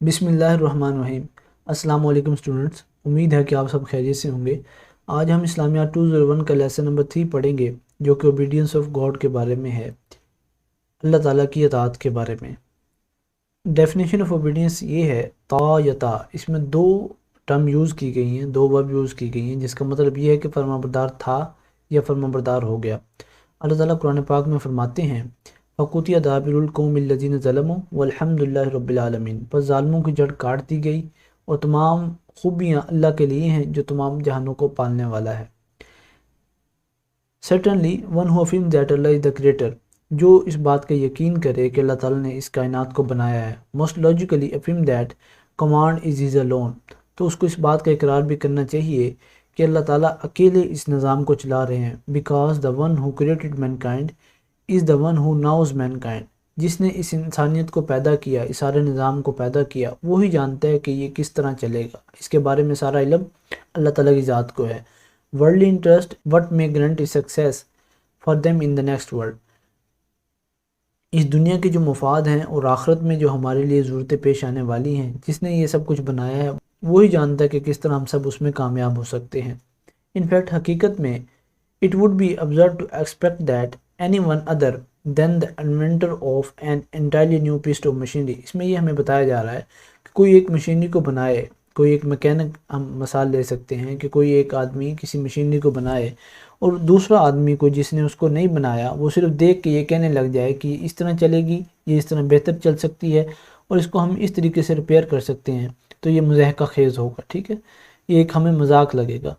بسم اللہ الرحمن الرحیم۔ السلام علیکم اسٹوڈنٹس، امید ہے کہ آپ سب خیریت سے ہوں گے۔ آج ہم اسلامیات 201 کا لیسن نمبر 3 پڑھیں گے، جو کہ اوبیڈینس آف گاڈ کے بارے میں ہے، اللہ تعالیٰ کی اطاعت کے بارے میں۔ ڈیفینیشن آف اوبیڈینس یہ ہے تا یا تا۔ اس میں دو ٹرم یوز کی گئی ہیں، دو ورب یوز کی گئی ہیں، جس کا مطلب یہ ہے کہ فرمانبردار تھا یا فرمانبردار ہو گیا۔ اللہ تعالیٰ قرآن پاک میں فرماتے ہیں فَقُطِعَ دَابِرُ الْقَوْمِ الَّذِينَ ظَلَمُوا وَالْحَمْدُ لِلَّهِ رَبِّ الْعَالَمِينَ۔ پس ظالموں کی جڑ کاٹ دی گئی اور تمام خوبیاں اللہ کے لیے ہیں جو تمام جہانوں کو پالنے والا ہے۔ Certainly one who affirms that Allah is the creator، جو اس بات کا یقین کرے کہ اللہ تعالیٰ نے اس کائنات کو بنایا ہے، most logically affirm that command is his alone، تو اس کو اس بات کا اقرار بھی کرنا چاہیے کہ اللہ تعالیٰ اکیلے اس نظام کو چلا رہے ہیں، because the one who created mankind is the one who knows mankind، جس نے اس انسانیت کو پیدا کیا، اس سارے نظام کو پیدا کیا، وہی جانتا ہے کہ یہ کس طرح چلے گا۔ اس کے بارے میں سارا علم اللہ تعالیٰ کی ذات کو ہے۔ worldly interest what may guarantee success for them in the next world، اس دنیا کے جو مفاد ہیں اور آخرت میں جو ہمارے لیے ضرورتیں پیش آنے والی ہیں، جس نے یہ سب کچھ بنایا ہے وہی جانتا ہے کہ کس طرح ہم سب اس میں کامیاب ہو سکتے ہیں۔ ان فیکٹ حقیقت میں it would be absurd to expect that anyone other than the inventor of an entirely new piece of machinery، اس میں یہ ہمیں بتایا جا رہا ہے کہ کوئی ایک مشینری کو بنائے، کوئی ایک میکینک، ہم مثال لے سکتے ہیں کہ کوئی ایک آدمی کسی مشینری کو بنائے اور دوسرا آدمی کو جس نے اس کو نہیں بنایا وہ صرف دیکھ کے یہ کہنے لگ جائے کہ اس طرح چلے گی، یہ اس طرح بہتر چل سکتی ہے اور اس کو ہم اس طریقے سے ریپیئر کر سکتے ہیں، تو یہ مضحکہ خیز ہوگا، ٹھیک ہے، یہ ایک ہمیں مذاق لگے گا۔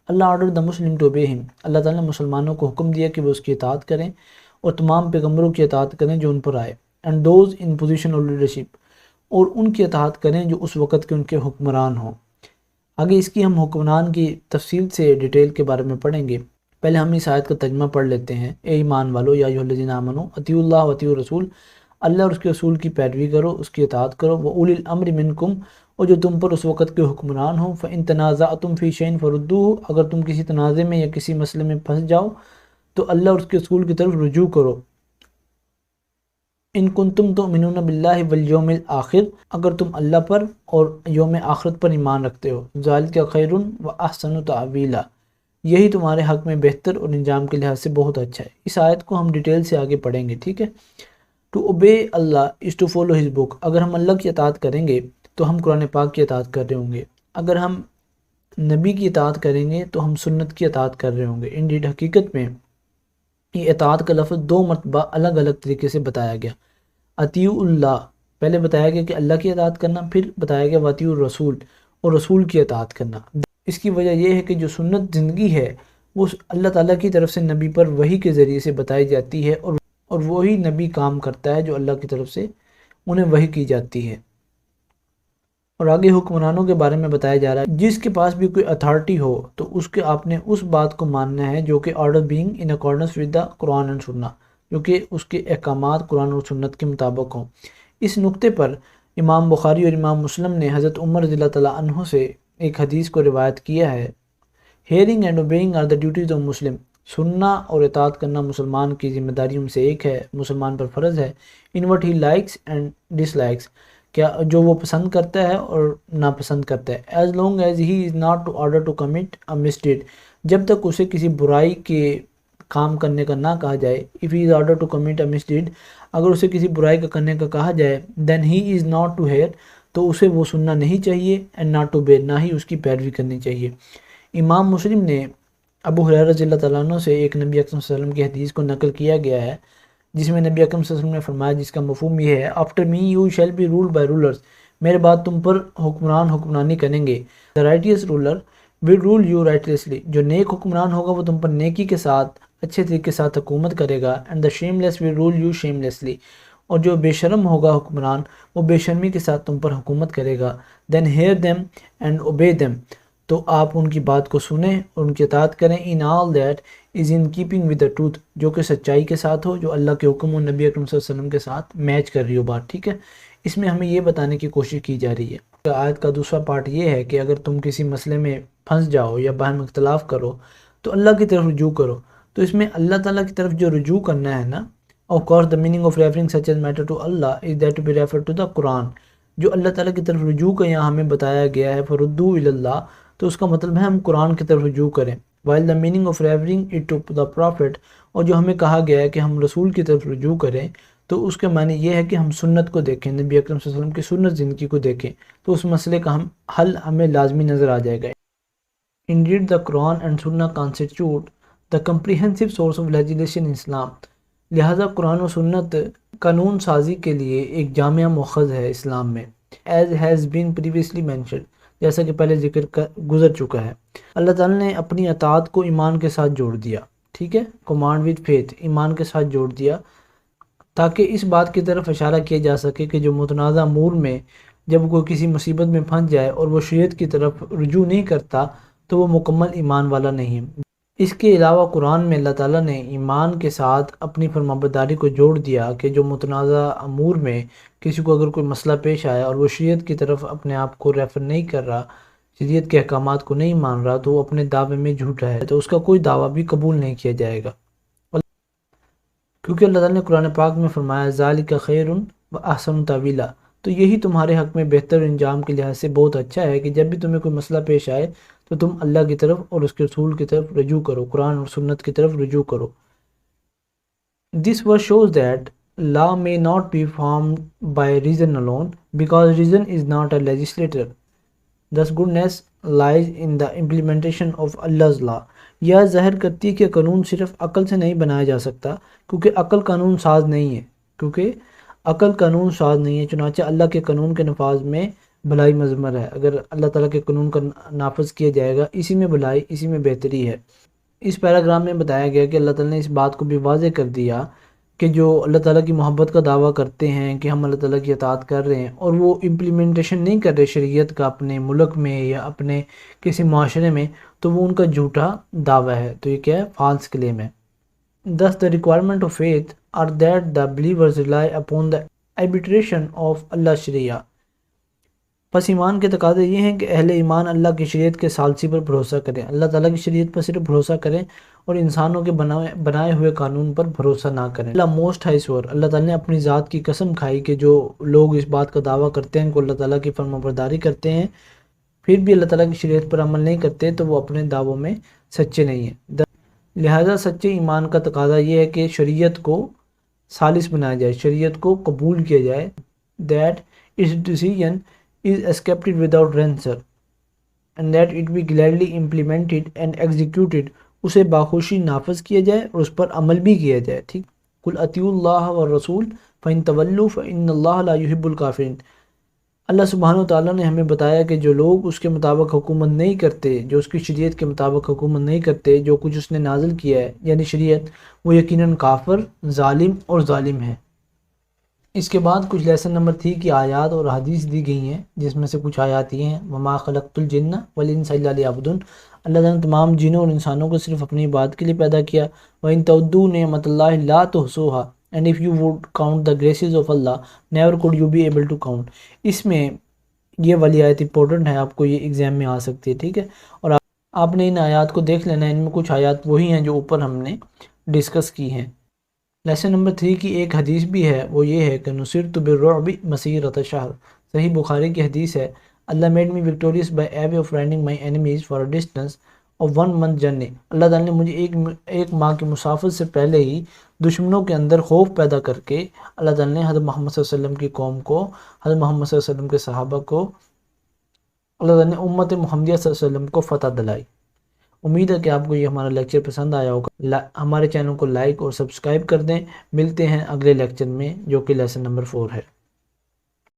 Allah order the Muslim to obey him، Allah تعالیٰ نے مسلمانوں کو حکم دیا کہ وہ اس کی اطاعت کریں اور تمام پیغمبروں کی اطاعت کریں جو ان پر آئے، and those in position of leadership، اور ان کی اطاعت کریں جو اس وقت کے ان کے حکمران ہوں۔ آگے اس کی ہم حکمران کی تفصیل سے ڈیٹیل کے بارے میں پڑھیں گے۔ پہلے ہم اس آیت کا ترجمہ پڑھ لیتے ہیں۔ اے ایمان والو، یا ایھا الذین آمنوا اطیعوا اللہ واطیعوا الرسول، اللہ اور اس کے رسول کی پیروی کرو، اس کی اطاعت کرو، وَأُولِي الْأَمْرِ مِنْکُمْ، اور جو تم پر اس وقت کے حکمران ہوں، فَإِن تَنَازَعْتُمْ فِي شَيْءٍ فَرُدُّوهُ، اگر تم کسی تنازع میں یا کسی مسئلے میں پھنس جاؤ تو اللہ اور اس کے رسول کی طرف رجوع کرو۔ ان کنتم تؤمنون باللہ والیوم الآخر، اگر تم اللہ پر اور یوم آخرت پر ایمان رکھتے ہو، ذالک خیر واحسن تأویلا، یہی تمہارے حق میں بہتر اور انجام کے لحاظ سے بہت اچھا ہے۔ اس آیت کو ہم ڈیٹیل سے آگے پڑھیں گے، ٹھیک ہے۔ To obey Allah is to follow his book, اگر ہم اللہ کی اطاعت کریں گے تو ہم قرآن پاک کی اطاعت کر رہے ہوں گے، اگر ہم نبی کی اطاعت کریں گے تو ہم سنت کی اطاعت کر رہے ہوں گے۔ انڈیڈ حقیقت میں یہ اطاعت کا لفظ دو مرتبہ الگ الگ طریقے سے بتایا گیا۔ اطیعوا اللہ، پہلے بتایا گیا کہ اللہ کی اطاعت کرنا، پھر بتایا گیا واطیعوا الرسول، اور رسول کی اطاعت کرنا۔ اس کی وجہ یہ ہے کہ جو سنت زندگی ہے وہ اللہ تعالیٰ کی طرف سے نبی پر وحی کے ذریعے سے بتائی جاتی ہے، اور وہی نبی کام کرتا ہے جو اللہ کی طرف سے انہیں وحی کی جاتی ہے۔ اور آگے حکمرانوں کے بارے میں بتایا جا رہا ہے، جس کے پاس بھی کوئی اتھارٹی ہو تو اس کے آپ نے اس بات کو ماننا ہے جو کہ order being in accordance with the Quran and سنہ، جو کہ اس کے احکامات قرآن اور سنت کے مطابق ہوں۔ اس نقطے پر امام بخاری اور امام مسلم نے حضرت عمر رضی اللہ تعالیٰ عنہ سے ایک حدیث کو روایت کیا ہے، hearing and obeying are the duties of Muslim, سننا اور اطاعت کرنا مسلمان کی ذمہ داریوں میں سے ایک ہے، مسلمان پر فرض ہے۔ In what he likes and dislikes, کیا جو وہ پسند کرتا ہے اور ناپسند کرتا ہے، as long as he is not to order to commit a misdeed, جب تک اسے کسی برائی کے کام کرنے کا نہ کہا جائے۔ If he is order to commit a misdeed, اگر اسے کسی برائی کا کرنے کا کہا جائے، then he is not to hear, تو اسے وہ سننا نہیں چاہیے، اینڈ ناٹ ٹو بے، نہ ہی اس کی پیروی کرنی چاہیے۔ امام مسلم نے ابو ہریرہ رضی اللہ تعالیٰ عنہ سے ایک نبی اکرم صلی اللہ علیہ وسلم کی حدیث کو نقل کیا گیا ہے، جس میں نبی اکرم صلی اللہ علیہ وسلم نے فرمایا، جس کا مفہوم یہ ہے، after me you shall be ruled by rulers, میرے بعد تم پر حکمران حکمرانی کریں گے۔ The righteous ruler will rule you righteously, جو نیک حکمران ہوگا وہ تم پر نیکی کے ساتھ اچھے طریقے کے ساتھ حکومت کرے گا، and the shameless will rule you shamelessly, اور جو بے شرم ہوگا حکمران وہ بے شرمی کے ساتھ تم پر حکومت کرے گا۔ Then hear them and obey them, تو آپ ان کی بات کو سنیں اور ان کی اطاعت کریں۔ In all that is in keeping with the truth, جو کہ سچائی کے ساتھ ہو، جو اللہ کے حکم اور نبی اکرم صلی اللہ علیہ وسلم کے ساتھ میچ کر رہی ہو بات، ٹھیک ہے۔ اس میں ہمیں یہ بتانے کی کوشش کی جا رہی ہے، آیت کا دوسرا پارٹ یہ ہے کہ اگر تم کسی مسئلے میں پھنس جاؤ یا باہم اختلاف کرو تو اللہ کی طرف رجوع کرو۔ تو اس میں اللہ تعالیٰ کی طرف جو رجوع کرنا ہے نا، of course the meaning of referring such as matter to Allah is that to be referred to the Quran، جو اللہ تعالیٰ کی طرف رجوع کا یہاں ہمیں بتایا گیا ہے فردو الی اللہ، تو اس کا مطلب ہے ہم قرآن کی طرف رجوع کریں. while the meaning of referring it to the prophet، اور جو ہمیں کہا گیا ہے کہ ہم رسول کی طرف رجوع کریں، تو اس کے معنی یہ ہے کہ ہم سنت کو دیکھیں، نبی اکرم صلی اللہ علیہ وسلم کی سنت زندگی کو دیکھیں، تو اس مسئلے کا حل ہمیں لازمی نظر آ جائے گا. Indeed, the Quran and Sunnah constitute the comprehensive source of legislation in Islam. لہذا قرآن و سنت قانون سازی کے لیے ایک جامعہ مؤخذ ہے اسلام میں. As has been previously mentioned، جیسا کہ پہلے ذکر گزر چکا ہے. اللہ تعالیٰ نے اپنی اطاعت کو ایمان کے ساتھ جوڑ دیا، ٹھیک ہے، command with faith، ایمان کے ساتھ جوڑ دیا، تاکہ اس بات کی طرف اشارہ کیا جا سکے کہ جو متنازع امور میں جب کوئی کسی مصیبت میں پھنس جائے اور وہ شریعت کی طرف رجوع نہیں کرتا تو وہ مکمل ایمان والا نہیں. اس کے علاوہ قرآن میں اللہ تعالیٰ نے ایمان کے ساتھ اپنی فرمانبرداری کو جوڑ دیا کہ جو متنازع امور میں کسی کو اگر کوئی مسئلہ پیش آیا اور وہ شریعت کی طرف اپنے آپ کو ریفر نہیں کر رہا، شریعت کے احکامات کو نہیں مان رہا، تو وہ اپنے دعوے میں جھوٹا ہے، تو اس کا کوئی دعویٰ بھی قبول نہیں کیا جائے گا. کیونکہ اللہ تعالیٰ نے قرآن پاک میں فرمایا ذالک خیر و احسن تاویلا، تو یہی تمہارے حق میں بہتر انجام کے لحاظ سے بہت اچھا ہے کہ جب بھی تمہیں کوئی مسئلہ پیش آئے تو تم اللہ کی طرف اور اس کے رسول کی طرف رجوع کرو، قرآن اور سنت کی طرف رجوع کرو. This verse shows that law may not be formed by reason alone because reason is not a legislator. Thus goodness lies in the implementation of Allah's law. یہ ظاہر کرتی ہے کہ قانون صرف عقل سے نہیں بنایا جا سکتا، کیونکہ عقل قانون ساز نہیں ہے، چنانچہ اللہ کے قانون کے نفاذ میں بھلائی مضمر ہے. اگر اللہ تعالیٰ کے قانون کا نافذ کیا جائے گا، اسی میں بھلائی، اسی میں بہتری ہے. اس پیراگراف میں بتایا گیا کہ اللہ تعالیٰ نے اس بات کو بھی واضح کر دیا کہ جو اللہ تعالیٰ کی محبت کا دعویٰ کرتے ہیں کہ ہم اللہ تعالیٰ کی اطاعت کر رہے ہیں اور وہ امپلیمنٹیشن نہیں کر رہے شریعت کا اپنے ملک میں یا اپنے کسی معاشرے میں، تو وہ ان کا جھوٹا دعویٰ ہے، تو یہ کیا ہے؟ فالس کلیم ہے. Thus the requirement of faith are that the believers rely upon the arbitration of Allah's Sharia. پس ایمان کے تقاضے یہ ہیں کہ اہل ایمان اللہ کی شریعت کے ثالثی پر بھروسہ کریں، اللہ تعالیٰ کی شریعت پر صرف بھروسہ کریں اور انسانوں کے بنائے ہوئے قانون پر بھروسہ نہ کریں. اللہ موسٹ ہائی سور، اللہ تعالیٰ نے اپنی ذات کی قسم کھائی کہ جو لوگ اس بات کا دعویٰ کرتے ہیں کہ اللہ تعالیٰ کی فرمانبرداری کرتے ہیں پھر بھی اللہ تعالیٰ کی شریعت پر عمل نہیں کرتے، تو وہ اپنے دعووں میں سچے نہیں ہیں. لہذا سچے ایمان کا تقاضا یہ ہے کہ شریعت کو ثالث بنایا جائے، شریعت کو قبول کیا جائے. that its decision is accepted without censure and that it be gladly implemented and executed، اسے باخوشی نافذ کیا جائے اور اس پر عمل بھی کیا جائے. ٹھیک، قل اطیعوا اللہ والرسول فإن تولوا فإن اللہ لا يحب الکافرین. اللہ سبحانہ و تعالیٰ نے ہمیں بتایا کہ جو لوگ اس کے مطابق حکومت نہیں کرتے، جو اس کی شریعت کے مطابق حکومت نہیں کرتے، جو کچھ اس نے نازل کیا ہے یعنی شریعت، وہ یقیناً کافر، ظالم اور ظالم ہے. اس کے بعد کچھ لیسن نمبر 3 کی آیات اور حدیث دی گئی ہیں، جس میں سے کچھ آیات یہ ہیں وما خلقت الجن والانس الا لیعبدون، اللہ تعالیٰ نے تمام جنوں اور انسانوں کو صرف اپنی عبادت کے لیے پیدا کیا. وَإِن تَعُدُّوا نِعْمَتَ اللَّهِ لَا تُحْصُوهَا، and if you would count the graces of Allah never could you be able to count. اس میں یہ والی آیت امپورٹنٹ ہے، آپ کو یہ ایگزام میں آ سکتی ہے، ٹھیک ہے، اور آپ نے ان آیات کو دیکھ لینا ہے. ان میں کچھ آیات وہی ہیں جو اوپر ہم نے ڈسکس کی ہیں. لیسن نمبر 3 کی ایک حدیث بھی ہے، وہ یہ ہے کہ نصرت بالرعب مسیرۃ شہر، صحیح بخاری کی حدیث ہے. Allah made me victorious by a way of riding my enemies for a distance of 1 month journey. Allah تعالیٰ نے مجھے ایک ماہ کی مسافت سے پہلے ہی دشمنوں کے اندر خوف پیدا کر کے اللہ تعالیٰ نے حضرت محمد صلی اللہ علیہ وسلم کی قوم کو، حضرت محمد صلی اللہ علیہ وسلم کے صحابہ کو، اللہ تعالیٰ نے امت محمدیہ صلی اللہ علیہ وسلم کو فتح دلائی. امید ہے کہ آپ کو یہ ہمارا لیکچر پسند آیا ہوگا. ہمارے چینل کو لائک اور سبسکرائب کر دیں. ملتے ہیں اگلے لیکچر میں جو کہ لیسن نمبر 4 ہے.